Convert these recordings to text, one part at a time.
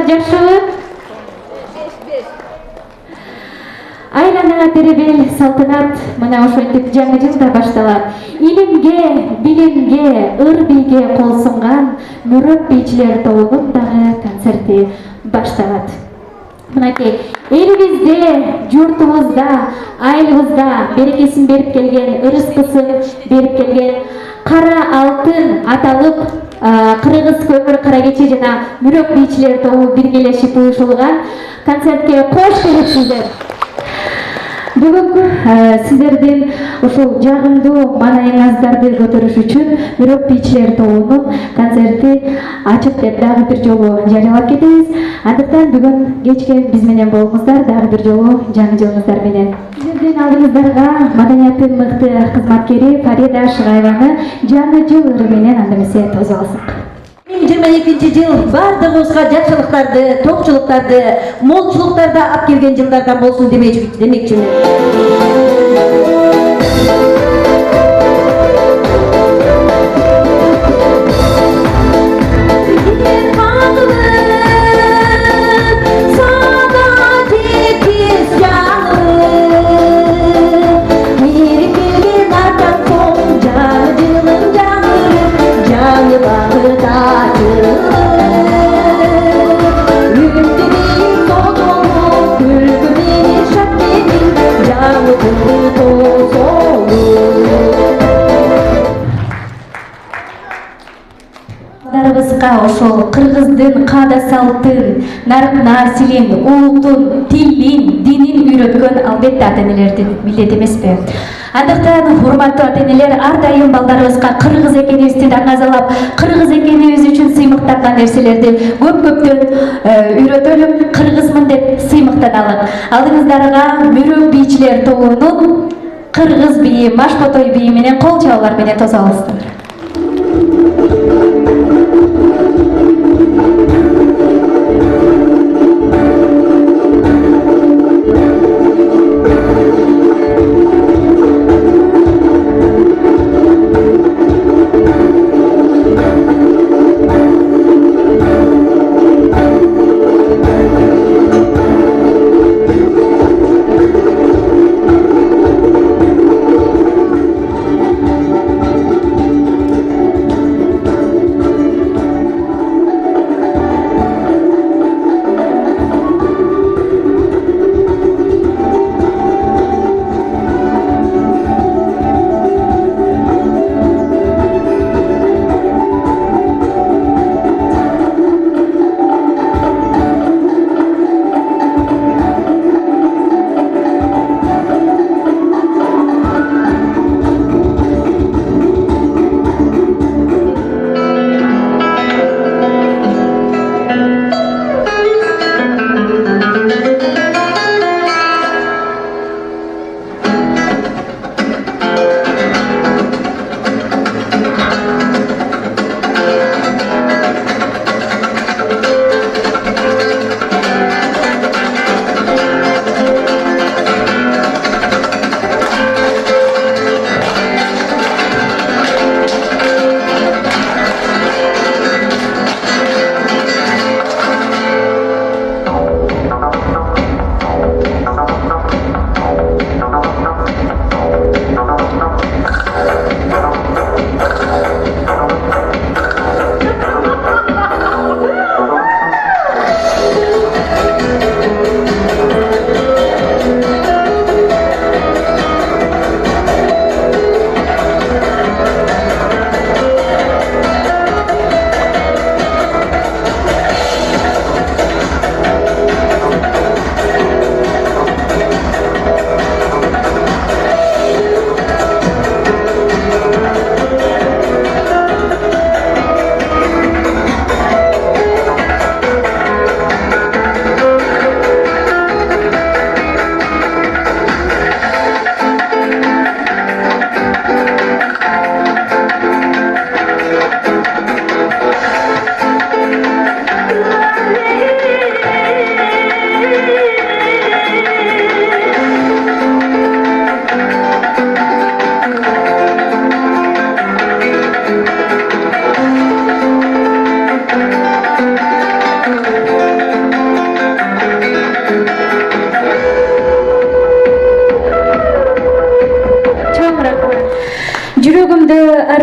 жакшыбы? Айланага теребел салтанат мына ошентип жаңы жылда башталат. Илимге, билимге, ыр-бийге кол сунган мүрөббийчилер тобунун дагы концерти башталат. Мынакей элибизде, журтубузда, айылыбызда берекесин берип келген, ырыскысын берип келген кара алтын аталып кыргыз көмүр кара кече жана мүрөббийчилер тобу биргелешип уюшулган концертке кош келипсиздер. Бүгүнкү сиздердин ушул жагымдуу маанайыңыздарды көтөрүш үчүн мүрөббийчилер тобунун концерти ачык деп дагы бир жолу жарыялап кетебиз. Андыктан бүгүн кечке биз менен болуңуздар, дагы бир жолу жаңы жылыңыздар менен. Сиздердин алдыңыздарга маданияттын мыкты кызматкери Фарида Шыгаеваны жаңы жыл ыры менен анда эмесе тосуп алсак. 2022 жыл бардыгыбызга жакшылыктарды, токчулуктарды, молчулуктарды алып келген жылдардан болсун демекчимин. Ошол кыргыздын каада салтын, насилин, улуттун, тилин, динин үйрөткөн албетте ата-энелердин милдети эмеспи? Андыктан урматтуу ата-энелер ар дайым балдарыбызга кыргыз экенибизди даңазалап, кыргыз экенибиз үчүн сыймыктанган нерселерди көп-көптөн үйрөтөлүп, кыргызмын деп сыймыктаналык. Алдыңыздарга мүрөббийчилер тобунун кыргыз бийи, Машботой бийи менен кол чабуулар менен тосуп алыңыздар.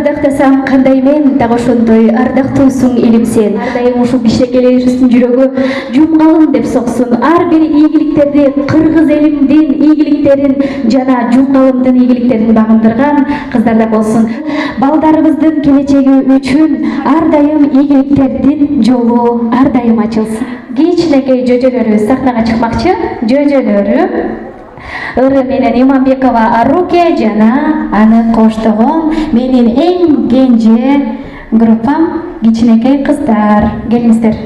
ардактасам кандай мен дагы ошондой ардактуусуң элим сен. Ар дайым ушул бишкекелерибиздин жүрөгү жумгалым деп соксун. Ар бир ийгиликтерди кыргыз элимдин ийгиликтерин жана жумгалымдын ийгиликтерин багындырган кыздарда болсун. Балдарыбыздын келечеги үчүн ар дайым ийгиликтердин жолу ар дайым ачылсын. Кичинекей жөжөлөрүбүз сахнага чыкмакчы. Жөжөлөрү Ыры менен Иманбекова Аруке жана аны коштогон менин эң кенже группам кичинекей кыздар. Келиңиздер.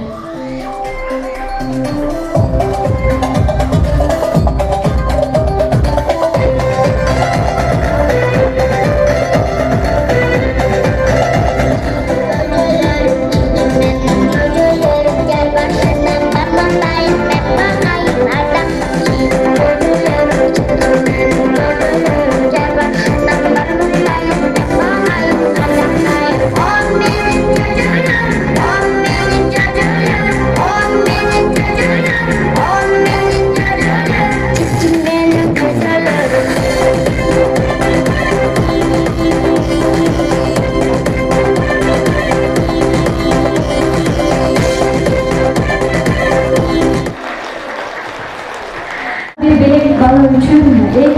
Бала үчүн эң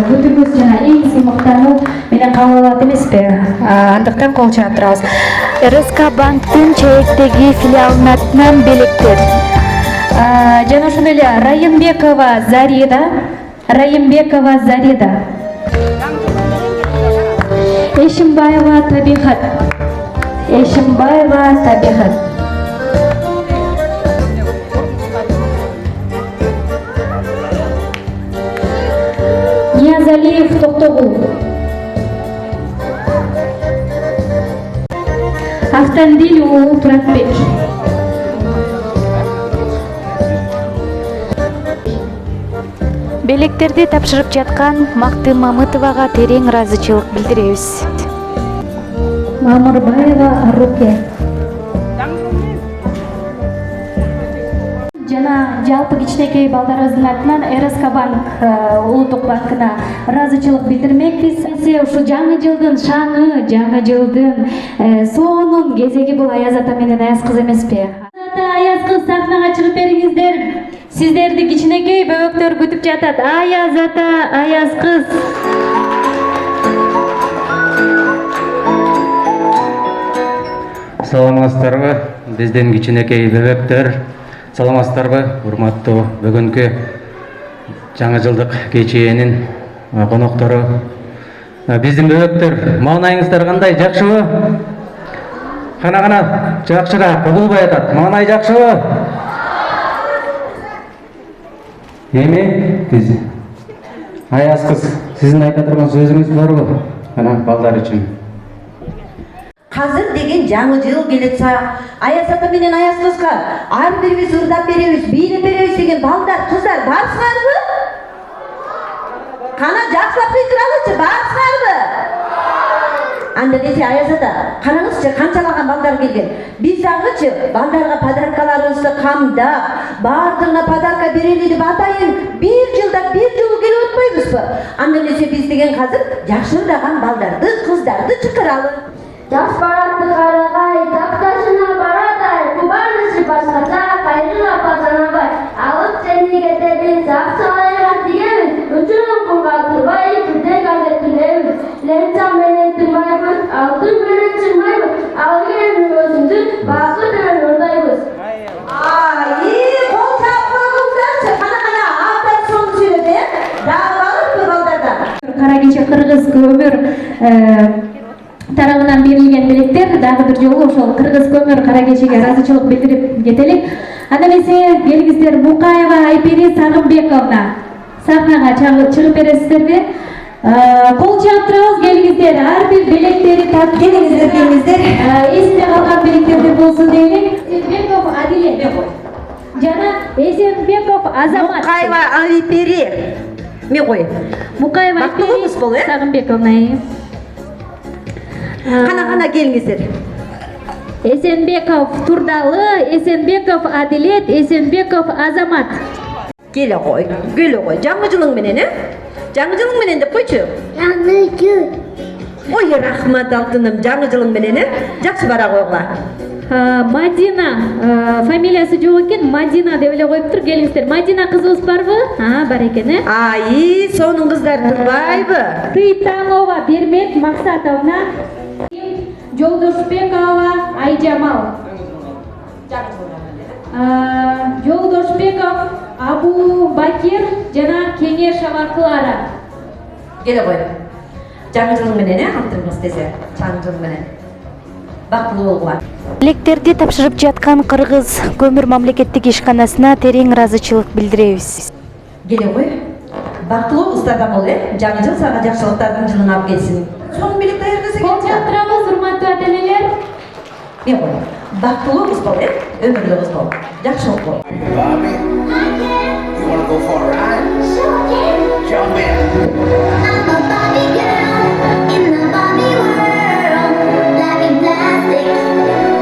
күтүүбүз жана эң сыймыктануу менен кабыл алат эмеспи? Андыктан кол чаап турабыз. РСК банктын Чейектеги филиалынын атынан белектер. Жана ошондой эле Райымбекова Зарида. Эшимбаева Табихат. Ниязалиев Токтогул. Автандил уулу Туратбек. Белектерди тапшырып жаткан Макты Мамытовага терең ыраазычылык билдиребиз. Мамырбаева Аруке. Жана жалпы кичинекей балдарыбыздын атынан РСК банк улуттук банкына ыраазычылык билдирмекпиз. Ушул жаңы жылдын шаңы, жаңы жылдын сонун кезеги бул Аяз ата менен Аяз кыз эмеспи? Аяз кыз сахнага чыгып бериңиздер. Сиздерди кичинекей бөбөктөр күтүп жатат. Аяз ата, Аяз кыз. Саламатсыздарбы, биздин кичинекей бөбөктөр. Саламатсыздарбы, урматтуу бүгүнкү жаңы жылдык кечээнин коноктору. Биздин бөбөктөр, маанайыңыздар кандай, жакшыбы? Кана жакшыраак угулбай атат. Маанай жакшыбы? Эми биз Аяз кыз, сиздин айта турган сөзүңүз барбы? Кана балдар үчүн. Hazır деген жаңы жыл келет Аяз ата менен Аяз кызга ар бирибиз ырдап беребиз, бийлеп беребиз деген балдар, кыздар барсыңарбы? Кана жакшылап кыйдыралычы, барсыңарбы? Анда десе Аяз ата, караңызчы канчалаган балдар келген. Биз дагычы балдарга подаркаларыбызды камдап, бардыгына подарка берели деп атайын бир жылда бир жолу келип отпойбузбу? Анда десе биз деген азыр жакшы ырдаган балдарды, кыздарды чакыралы. Жаш баратты карагай, жакташына барадай, кубанышы башкача, кайрыла базанабай, алып сени кетебиз, акчалайга тигебиз, үчүн кулга турбай, күрдек адеттилебиз, ленча менен турбайбыз, алтын менен чыңбайбыз, ал келин өзүндү бакыт менен ырдайбыз. Кол чаап койгуңуздарчы, кана абдан соң сүйлөдү, дагы барыппы балдардан? Кара кече кыргыз көмүр тарабынан берилген белектер дагы бир жолу ошол кыргыз көмүр кара кечеге ыраазычылык билдирип кетелик. Анда эмесе келиңиздер, Мукаева Айпери Сагынбековна сахнага чыгып бересиздерби? Кол чаап турабыз, келиңиздер. Ар бир белектери тартып келиңиздер. Эсте калган белектердер болсун дейли. Эсенбеков Адилет жана Эсенбеков Азамат. Мукаева Айпери. Мен кой. Мукаева Айпери Сагынбековна. Кана келиңиздер. Эсенбеков Турдалы, Эсенбеков Адилет, Эсенбеков Азамат. Келе кой. Жаңы жылың менен, Жаңы жылың менен деп койчу. Ой, рахмат алтыным, жаңы жылың менен, жакшы бара койгула. Мадина фамилиясы жок экен, Мадина деп эле коюптур. Келиңиздер. Мадина кызыбыз барбы? Бар экен, Ай, сонун кыздар турбайбы? Тыйтаңова Бермек Максатовна, Жолдошбекова Айжамал. Жолдошбеков Абу Бакир жана Кеңешова Клара. Келе кой. Жаңы жылың менен, алтырыңыз десе, жаңы жылың менен. Бактылуу болгула. Электерди тапшырып жаткан Кыргыз көмүр мамлекеттик ишканасына терең ыраазычылык билдиребиз. Келе кой. Бактылуу кыздардан бол, жаңы жыл сага жакшылыктардын жылын алып келсин. Сонун бийлик даярдаса Кол жактырабыз, урматтуу ата-энелер. Мен кой. Бактылуу кыз бол, өмүрлүү кыз бол. Жакшылык бол. Bobby, you wanna go for a ride? Jump in. I'm a Barbie girl in the Barbie world. Life in plastic,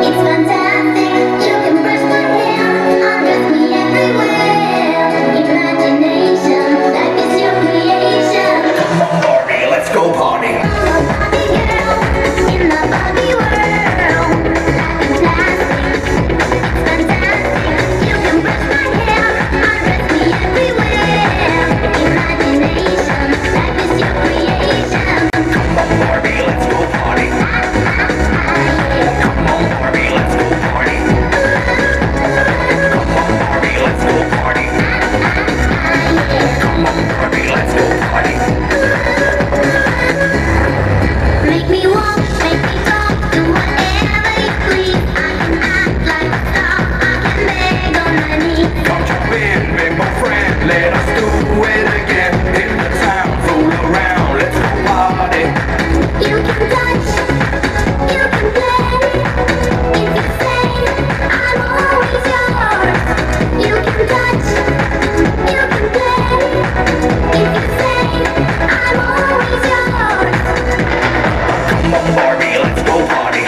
it's fantastic. You can brush my hair, undress me everywhere. Imagination, life is your creation. Come on, Barbie, let's go party. I'm a Barbie girl in the Barbie world. Life in plastic, it's fantastic. You can brush my hair, undress me everywhere. Imagination, life is your creation. Come on, Barbie, let's go party. Come on, Barbie, let's go party. Come on, Barbie, let's go party. Come on, Barbie, let's go party. Make me walk, make me talk, do whatever you please. I can act like a star, I can beg on my knees. Come jump in, big my friend, let us do it again. In the town, fool around, let's go party. You can touch, you can play. If you say I'm always yours. You can touch, you can play. If you say I'm always yours. Come on, Barbie, let's go party.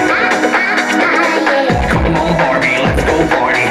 Come on, Barbie, let's go party.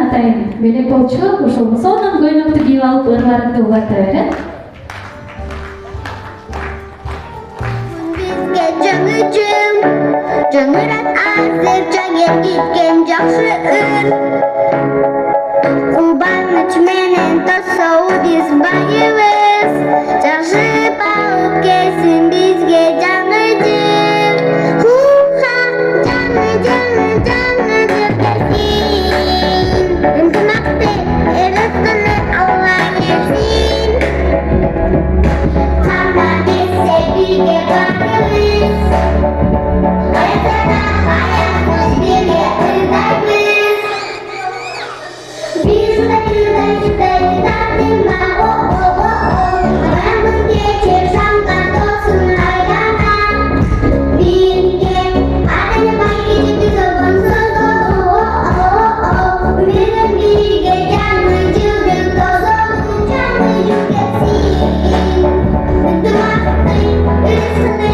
атайын белек болчу ушул сонун көйлөктү кийип алып ырларыңды улата бер. Bizge canıcım, canırat azır, canger gitken жақсы ür. Кубаныч менен тосоу биз байыбыз, жақсы багып келсин бизге жаңыжым. Хуха, жаңыжым келсин, ынтымакты ырыскыны Алла берсин. Кана келсе бирге барыбыз, аясада аясыз бирге ырдайбыз. Biz de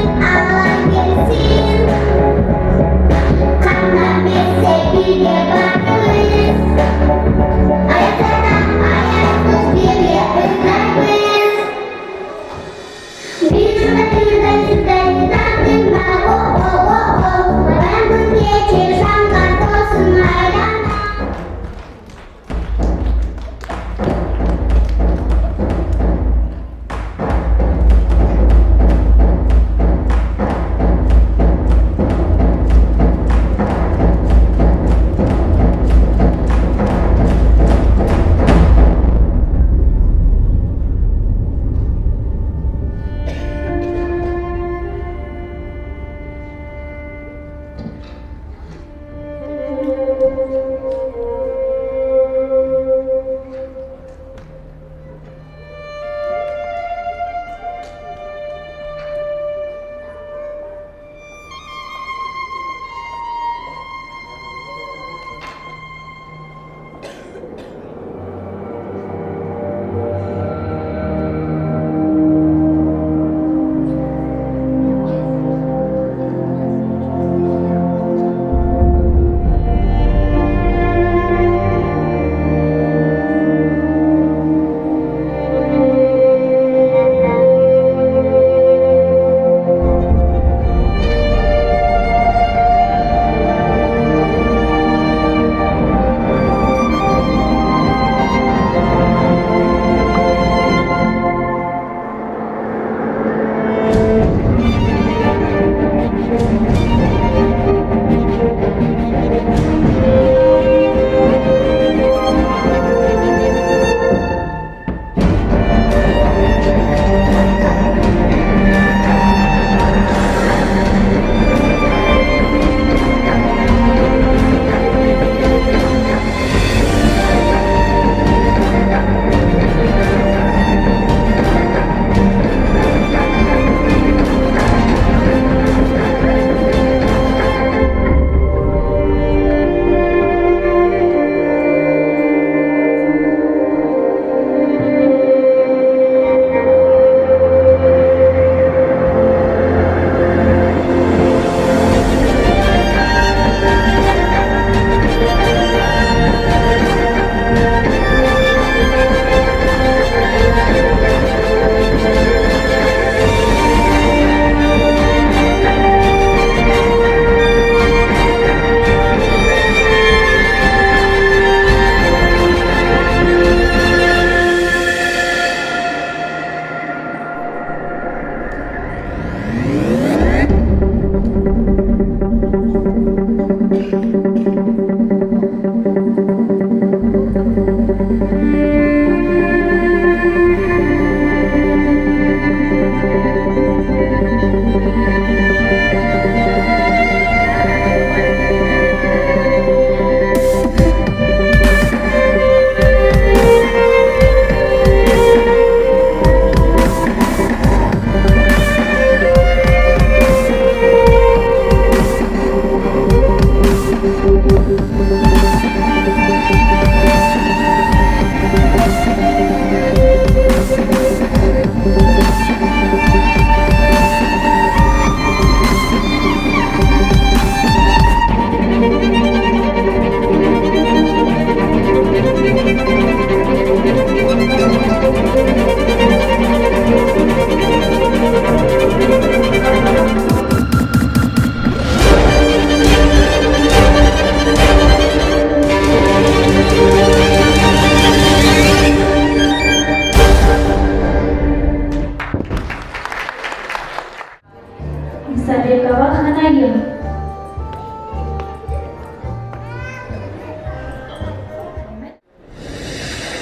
Исабекова Ханайым.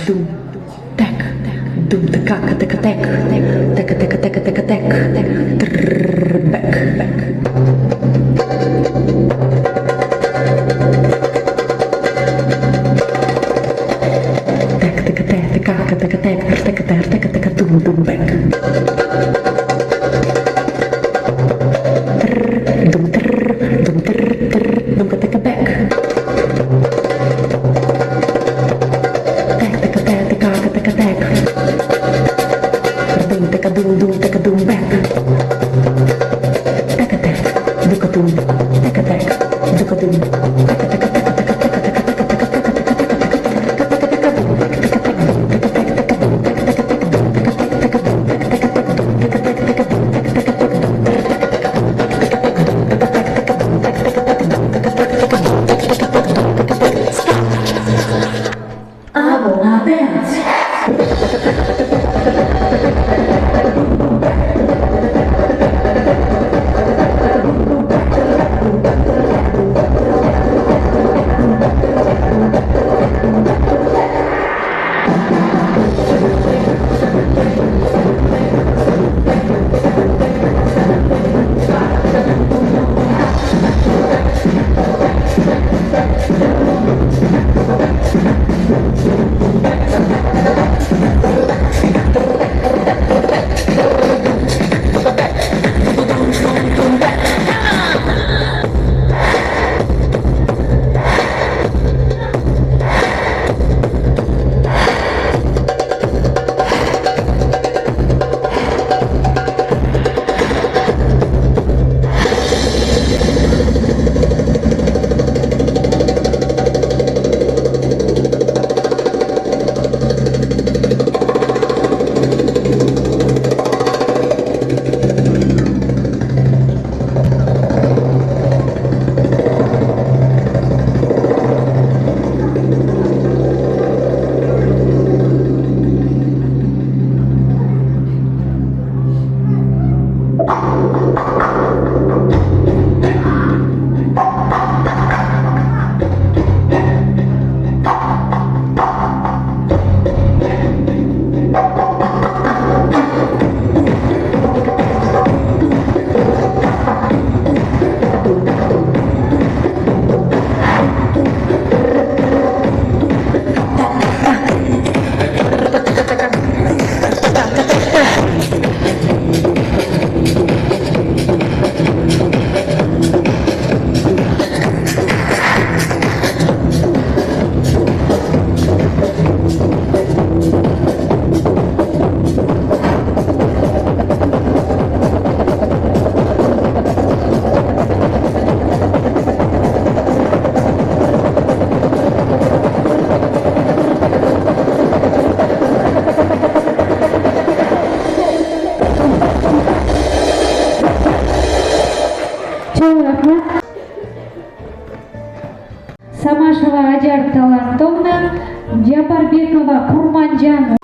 Дум, так, дум, така, така, так, така, така, така, така, так, бек, бек. Самашева Аджар Талантовна, Джапарбекова Курманджан.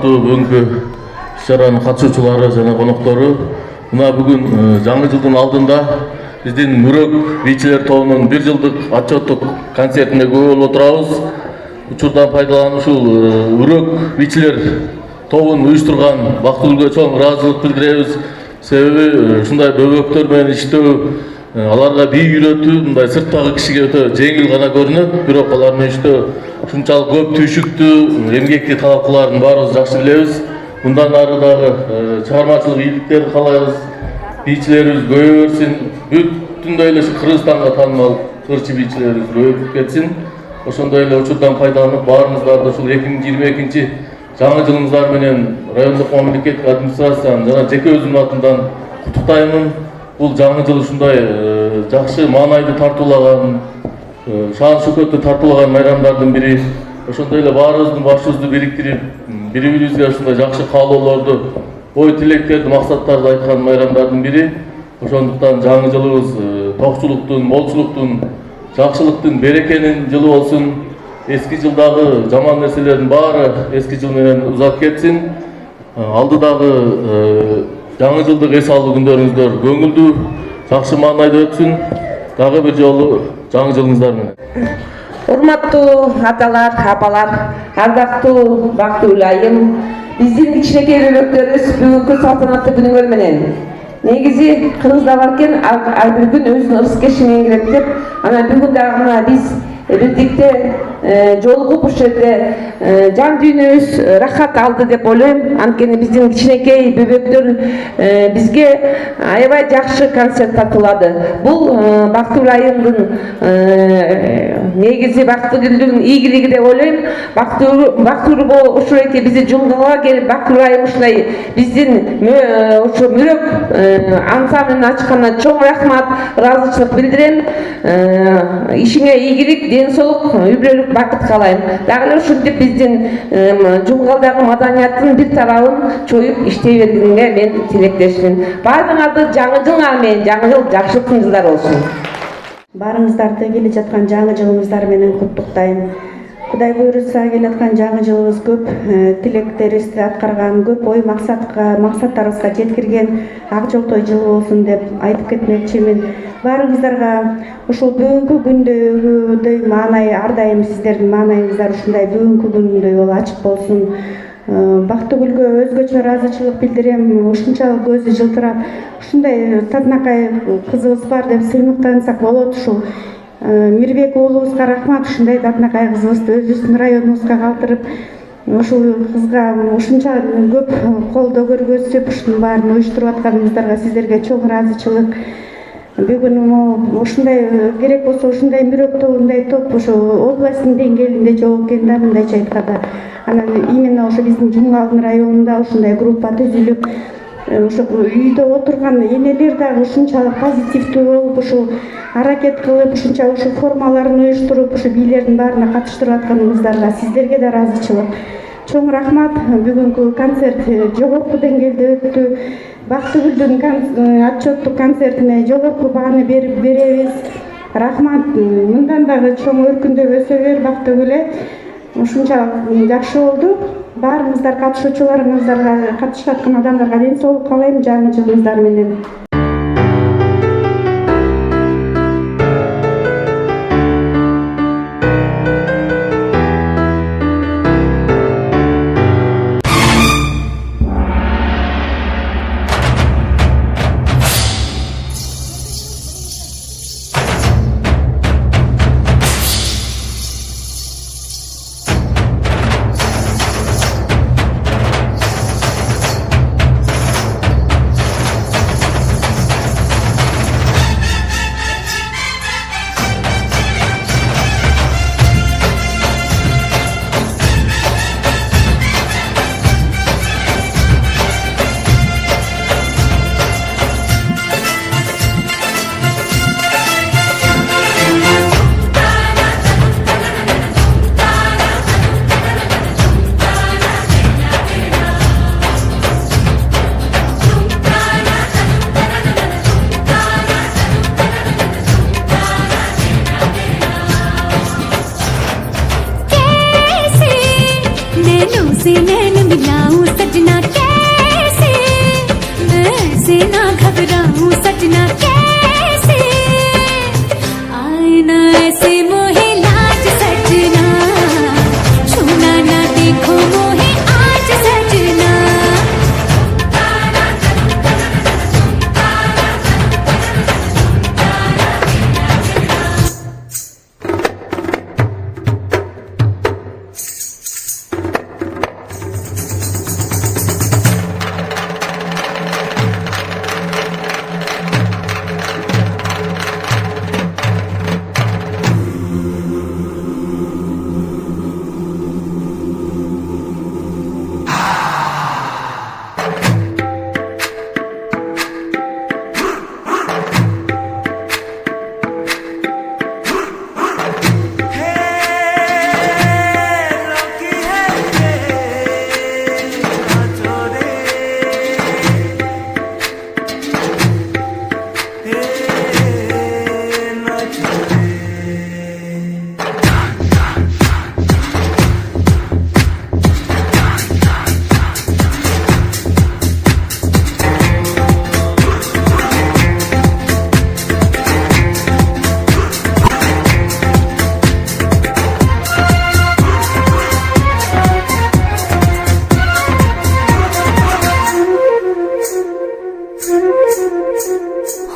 урматтуу бүгүнкү иш-чаранын катышуучулары жана коноктору, мына бүгүн жаңы жылдын алдында биздин Мүрөк бийчилер тобунун 1 жылдык отчеттук концертине көп болуп отурабыз. Учурдан пайдаланып ушул Үрөк бийчилер тобун уюштурган Бактыгүлгө чоң ыраазычылык билдиребиз. Себеби ушундай бөбөктөр менен иштөө, аларга бий үйрөтүү мындай сырттагы кишиге өтө жеңил гана көрүнөт, бирок алар менен иштөө ушунчалык көп түйшүктүү, эмгекти талап кылаарын баарыбыз жакшы билебиз. Мындан ары дагы чыгармачылык ийгиликтерди каалайбыз. Бийчилерибиз көбөйө берсин, бүтүндөй эле Кыргызстанга таанымал кырчы бийчилерибиз көбөйүп кетсин. Ошондой эле учурдан пайдаланып баарыңыздарды ушул 2022 жаңы жылыңыздар менен райондук мамлекеттик администрациянын жана жеке өзүмдүн атымдан куттуктаймын. Бул жаңы жыл ушундай жакшы маанайды тартуулаган, шаан шөкөттү тартуулаган майрамдардын бири. Ошондой эле баарыбыздын башыбызды бириктирип, бири-бирибизге ушундай жакшы каалоолорду, ой тилектерди, максаттарды айткан майрамдардын бири. Ошондуктан жаңы жылыбыз токчулуктун, молчулуктун, жакшылыктын, берекенин жылы болсун. Эски жылдагы жаман нерселердин баары эски жыл менен узап кетсин. Алдыдагы жаңы жылдык эс алуу күндөрүңүздөр көңүлдүү, жакшы маанайда өтсүн. Дагы бир жолу жаңы жылыңыздар менен. Урматтуу аталар, апалар, ардактуу Бактыгүл айым, биздин кичинекей бөбөктөрүбүз бүгүнкү салтанаттуу күнүңөр менен. Негизи кыргызда бар экен, ар бир күн өзүнүн ырыс-кеши менен келет деп, анан бүгүн дагы мына биз бирдикте жолугуп ушул жерде жан дүйнөбүз рахат алды деп ойлойм. Анткени биздин кичинекей бөбөктөр бизге аябай жакшы концерт тартуулады. Бул Бактыгүл айымдын негизи, Бактыгүлдүн ийгилиги деп ойлойм. Бактыгүл ушул эки бизди жумгалга келип, Бактыгүл айым ушундай биздин ушу Мүрөк ансамблын ачканына чоң рахмат, ыраазычылык билдирем. Ишиңе ийгилик, ден соолук, үй-бүлөлүк бакыт каалайм. Дагы эле ушинтип биздин жумгалдагы маданияттын бир тарабын чоюп иштей бергениңе мен тилектешмин. Баарыңарды жаңы жылыңар менен, жаңы жыл жакшылыктын жылдары болсун. Баарыңыздарды келе жаткан жаңы жылыңыздар менен куттуктайм. Кудай буйрутса келе аткан жаңы жылыбыз көп тилектерибизди аткарган, көп ой максаттарыбызга жеткирген ак жолтой жыл болсун деп айтып кетмекчимин. Баарыңыздарга ушул бүгүнкү күндөгүдөй маанай, ар дайым сиздердин маанайыңыздар ушундай бүгүнкү күндөй ачык болсун. Бактыгүлгө өзгөчө ыраазычылык билдирем. Ушунчалык көзү жылтырап, ушундай татынакай кызыбыз бар деп сыймыктансак болот. Ушул Мирбек уулубузга рахмат, ушундай татынакай кызыбызды өзүбүздүн районубузга калтырып, ушул кызга ушунча көп колдоо көргөзүп, ушунун баарын уюштуруп атканыңыздарга сиздерге чоң ыраазычылык. Бүгүн ушундай керек болсо, ушундай Мүрөк тобундай топ ушу областтын деңгээлинде жок экен да, мындайча айтканда. Анан именно ошо биздин Жумгалдын районунда ушундай группа түзүлүп, ошо үйдө отурган энелер дагы ушунчалык позитивдүү болуп, ушул аракет кылып, ушунча ушул формаларын уюштуруп, ушу бийлердин баарына катыштырып атканыңыздарга сиздерге да ыраазычылык. Чоң рахмат. Бүгүнкү концерт жогорку деңгээлде өттү. Бактыгүлдүн отчеттук концертине жогорку бааны беребиз. Рахмат. Мындан дагы чоң өркүндөп өсө бер Бактыгүл. Ушунчалык жакшы болду. Баарыңыздар катышуучуларыңыздарга, катышып аткан адамдарга ден соолук каалайм жаңы жылыңыздар менен. तुमसे नैन मिलाऊं सजना कैसे, मैं ऐसे ना घबराऊं सजना कैसे, आए ना ऐसे मोहे लाज सजना, छूना ना देखो मोहे आज सजना।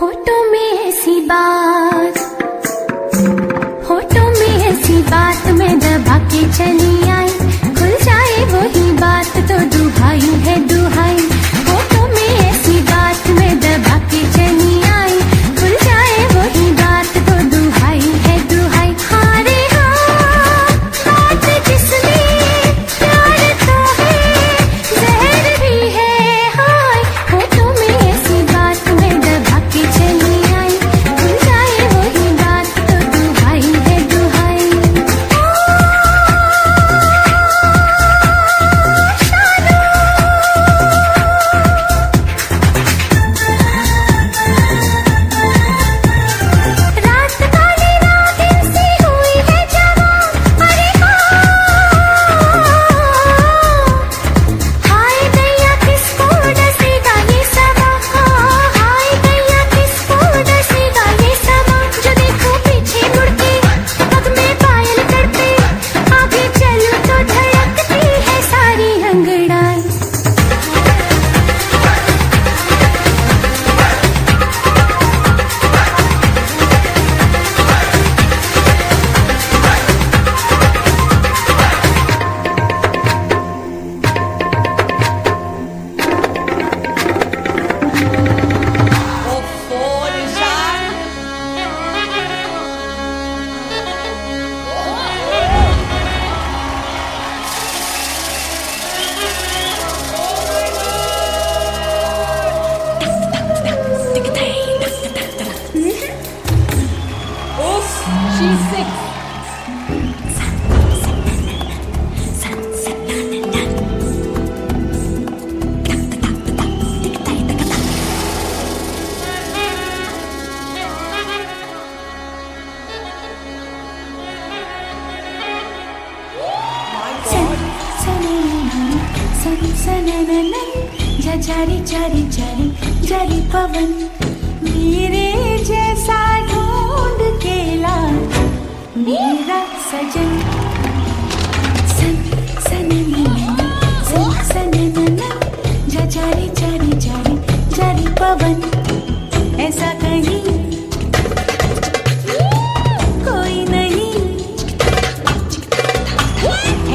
होठों में ऐसी बात, होठों में ऐसी बात मैं दबा के चली आई, खुल जाए वही बात तो दुहाई है दुहाई। होठों में ऐसी बात मैं दबा के चली आई, खुल जाए वही बात तो दुहाई है दुहाई। हारे हाँ बात जिसमें प्यार तो है जहर भी है हाय। होठों में ऐसी बात मैं दबा के चली आई, खुल जाए वही बात तो दुहाई है दुहाई। रात काली रात से हुई है जवां, अरे हाय दैया किसको डसेगा ये समा, हाय दैया किसको डसेगा ये समा। जो देखो पीछे मुड़ के पग में पायल करते, आगे चलूं तो धड़कती है सारी अंगड़ाई। जारी जारी जारी जारी पवन मेरे जैसा ढूंढ के ला मेरा सजन। सन सन सन सन जारी जारी जारी जारी पवन ऐसा कहीं कोई नहीं,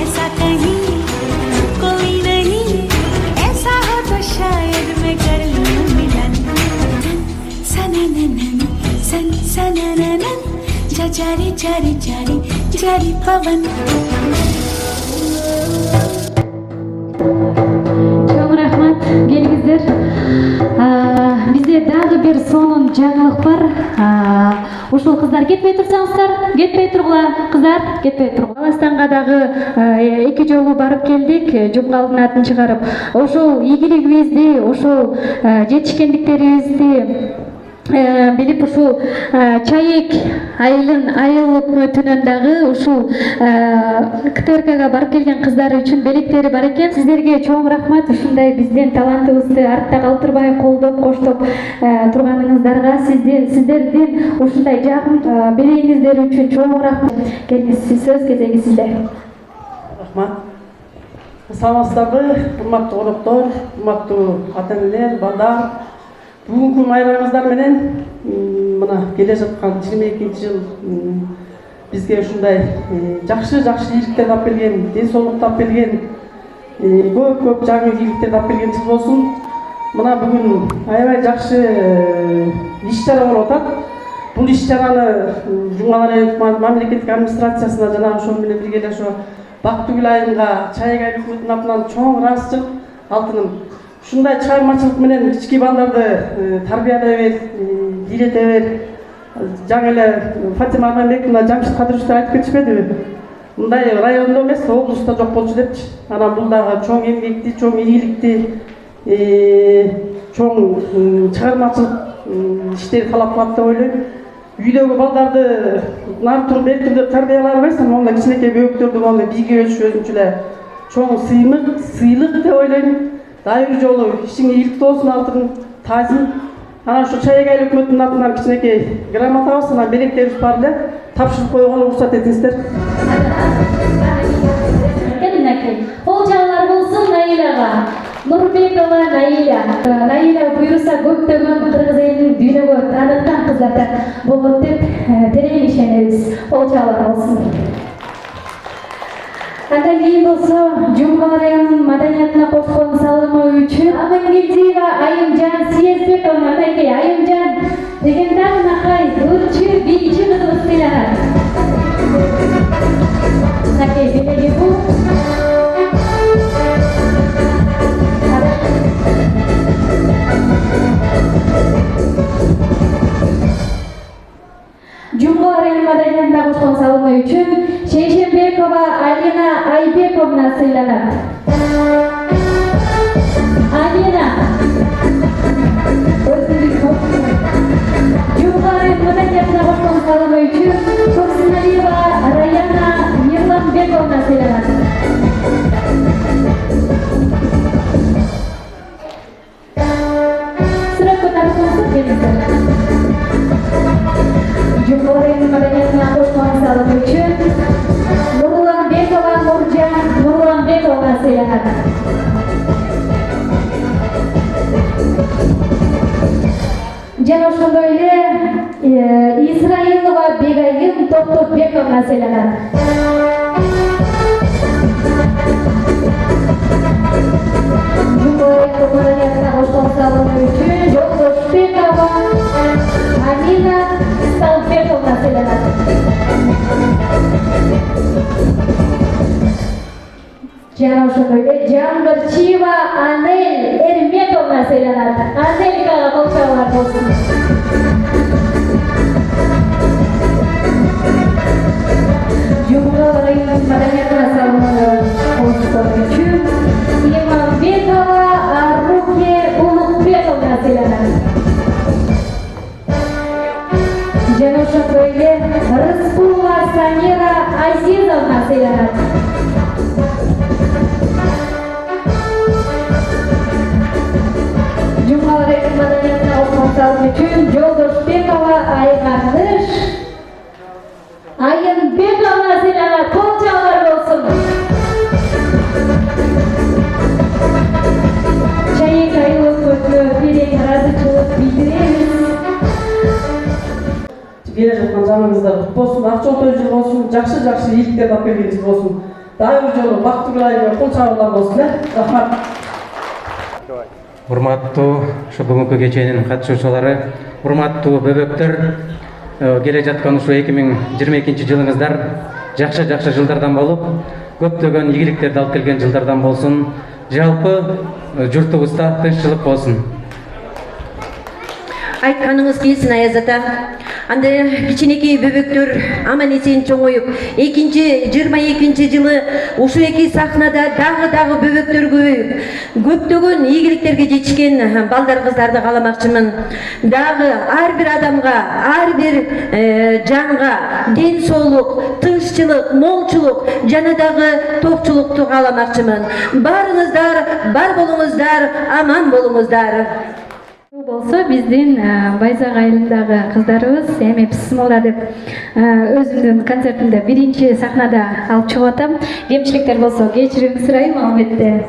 ऐसा कहीं कोई नहीं, ऐसा हो तो शायद मैं कर लूं मिलन। सन सननन जारी जारी जारी जारी पवन। Çok rahmat gelingizler. Bizde dagы bir sonun жаңылык бар. Ушул кыздар кетпей турсаңыздар, кетпей тургула кыздар, кетпей тургула. Аластанга дагы 2 жолу барып келдик, жумга алдын атын чыгарып. Ошол ийгилигибизди, ошол жетишкендиктерибизди билип ушул чайек айыл түнүн дагы ушул КТРКга барып келген кыздар үчүн белектери бар экен. Сиздерге чоң рахмат ушундай биздин талантыбызды артта калтырбай колдоп коштоп турганыңыздарга, сиздердин ушундай жагым белегиңиздер үчүн чоң рахмат. Келиңиз, сөз кезеги сизде. Рахмат. Саламатсыздарбы, урматтуу коноктор, урматтуу ата-энелер, балдар. Бүгүнкү майрамыңыздар менен мына келе жаткан 22 жыл бизге ушундай жакшы ийгиликтер алып келген, ден соолукту алып келген, көп жаңы ийгиликтерди алып келген жыл болсун. Мына бүгүн аябай жакшы иш-чара болуп атат. Бул иш-чараны Жумгалар мамлекеттик администрациясына жана ошол менен бирге эле ошо Бактыгүл айымга Чайек айыл өкмөтүнүн атынан чоң ыраазычылык алтыным. Ушундай чыгармачылык менен кички балдарды тарбиялай бер, ийрете бер. Жаңы эле Фатима Аманбековна, Жамшит Кадыровичтер айтып кетишпедиби? Мындай райондо эмес, облуста жок болчу депчи. Анан бул дагы чоң эмгекти, чоң ийгиликти, чоң чыгармачылык иштери талап кылат деп ойлойм. Үйдөгү балдарды нар туруп эркиндеп тарбиялай албайсың, монда кичинекей бөбөктөрдү монда бийге өсүш өзүнчө эле чоң сыйлык деп ойлойм. Дайыр жолу ишиң ийгиликтүү болсун алтын тазым. Анан ушу Чайек айыл өкмөтүнүн атынан кичинекей грамотабыз, анан белектерибиз бар эле, тапшырып койгонго уруксат этиңиздер. Кол жаалар болсун Наиляга. Нурбекова Наиля буйруса көптөгөн кыргыз элинин дүйнөгө тааныткан кыздардан болот деп терең ишенебиз. Кол жаалар болсун. Андан кийин болсо Жумгалар айылынын маданиятына кошкон салымы үчүн Амангелдиева Айымжан Съездбековна, атайкей Айымжан деген дагы ырчы бийчи кызыбыз сыйланат. Атайкей белеги бул. Жумгалар айылынын маданиятына кошкон салымы үчүн Шейшенбекова Алина Айбековна сыйланат. Алина. Жумгалар айылынын маданиятына кошкон салымы үчүн Коксиналиева Раяна Мирламбековна сыйланат. Сұраққа тарқылсын келіңіздер. Жумгалар айылынын маданиятына кошкон салымы үчүн Нурланбекова Нуржан Нурланбековна сыйланат. Жана ошондой эле Исраилова Бегайым Токтопбековна сыйланат. Жумгалар айылынын маданиятына кошкон салымы үчүн Жолдошбекова Алина Сталбековна сыйланат. Жана ошондой эле Жаңгырчиева Анель Эрметовна сыйланат. Анелькага кол жаалар болсун. Жумгалар айылынын маданиятына салымы кошкон үчүн Иманбекова Аруке Улукбековна сыйланат. Жана ошондой эле Рыскулова Самира Азизовна сыйланат. Жумгалар айылынын маданиятына кошкон салым үчүн Жолдошбекова Айганыш Айынбековна сыйланат. Кол жаалар болсун. Чайек айыл өкмөтүнө терең ыраазычылык билдиребиз. Келе жаткан жаңыңыздар кут болсун, ак чоңтой жыл болсун, жакшы ийгиликтерди алып келген жыл болсун. Дайыр жолу Бактыгүл айымга кол чабуулар болсун. Рахмат. Урматтуу ушу бүгүнкү кеченин катышуучулары, урматтуу бөбөктөр, келе жаткан ушу 2022 жылыңыздар жакшы жылдардан болуп, көптөгөн ийгиликтерди алып келген жылдардан болсун. Жалпы журтубузда тынччылык болсун. Айтканыңыз келсин Аяз ата. Анда кичинекей бөбөктөр аман эсен чоңоюп, 22 жылы ушул эки сахнада дагы бөбөктөр көбөйүп, көптөгөн ийгиликтерге жетишкен балдар кыздарды кааламакчымын. Дагы ар бир адамга, ар бир жанга ден соолук, тынччылык, молчулук жана дагы токчулукту кааламакчымын. Барыңыздар, бар болуңуздар, аман болуңуздар. Болсо биздин Байзак айылындагы кыздарыбыз эми Бисмилла деп өзүмдүн концертимде биринчи сахнада алып чыгып атам. Кемчиликтер болсо кечирим сурайм, албетте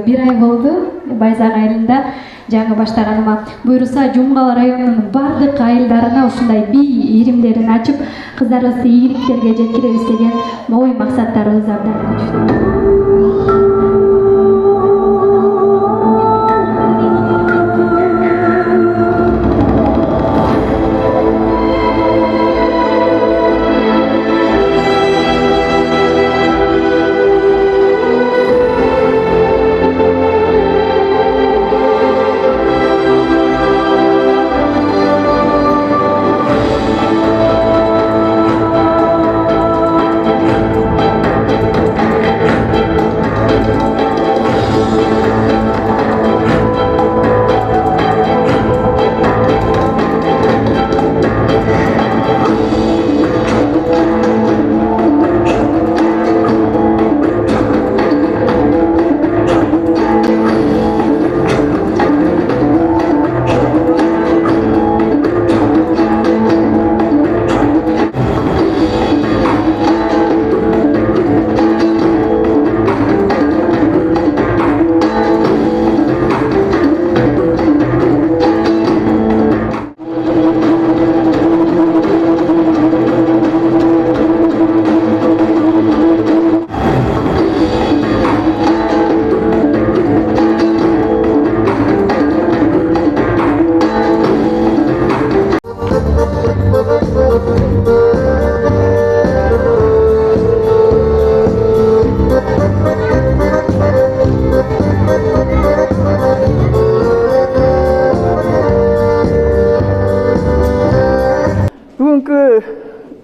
бир ай болду Байзак айылында жаңы баштаганыма. Буюрса Жумгал районунун бардык айылдарына ушундай бий иримдерин ачып, кыздарыбызды ийгиликтерге жеткиребиз деген ой максаттарыбыз абдан көчтү.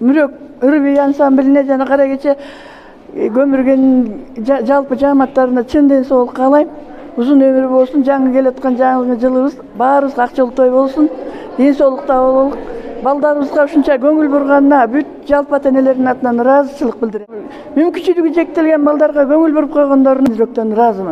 Мүрөк ырбий ансамблине жана кара кече көмүргөн жалпы жааматтарына чын ден соолук каалайм. Узун өмүр болсун, жаңы келаткан жаңы жылыбыз баарыбызга акчалуу той болсун, ден соолукта бололук. Балдарыбызга ушунча көңүл бурганына бүт жалпы ата энелердин атынан ыраазычылык билдирем. Мүмкүнчүлүгү чектелген балдарга көңүл буруп койгондоруна жүрөктөн ыраазымын.